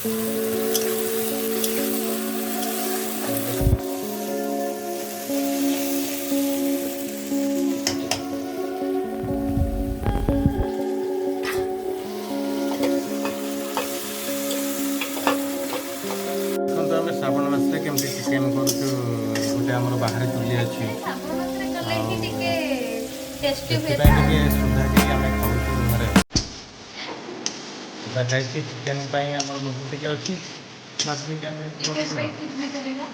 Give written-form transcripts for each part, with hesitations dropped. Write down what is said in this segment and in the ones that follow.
ଆମେ ଶ୍ରାବଣ ମାସରେ କେମିତି ଚିକେନ୍ କରୁଛୁ, ଗୋଟେ ଆମର ବାହାରେ ଚୁଲି ଅଛି, ଶ୍ରାବଣ ମାସରେ କଲେ ଆଉ ହିଁ ଟିକେ ଟେଷ୍ଟି ହୁଏ ସେଥିପାଇଁ ତ। ଟିକେ ସୁଧା ଟିକେ ଆମେ ଖାଉଛୁ ଘରେ। ସୁଧା ଖାଇଛି, ଚିକେନ୍ ପାଇଁ ଆମର ଲୋଭ ଟିକେ ଅଛି, ମାଛ ଟିକେ ଆମେ ଚିକେନ୍ କରୁଛୁ। ପାଇଁ କିଡନୀ କରେगा।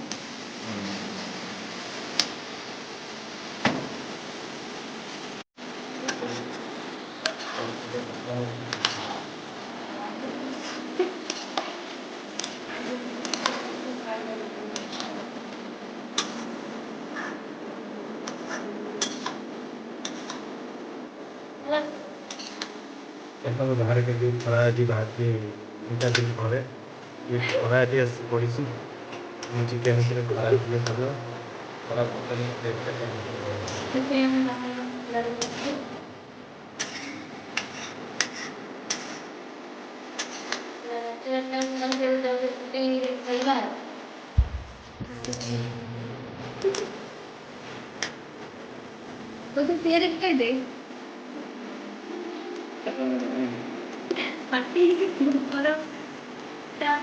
ଦେଖନ୍ତୁ ବାହାରେ କେମିତି ଖରା ଆଜି ବାହାରିଛି, 3-4 ଦିନ ପରେ ଖରା ଆଜି ଆସି ପଡ଼ିଛି। ଚିକେନ୍ ଉପରେ ଖରା ଟିକେ ପଡ଼ିବ, ଖରା ସେଥିପାଇଁ ଆମେ ବାହାର ଖୋଲାରେ ବସିଛୁ। ଖାଇବା। तो तेरे काय दे पार्टी और क्या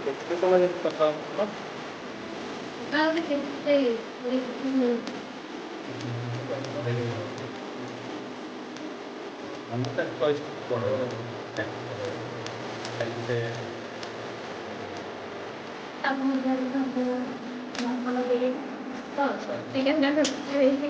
କେତେ ସମୟ କଥା ହବ? गाँव के से ଆମେ ତ ଚଏସ୍ ବଡ଼ अब हम घर का खाना देंगे तो ठीक है ना करेंगे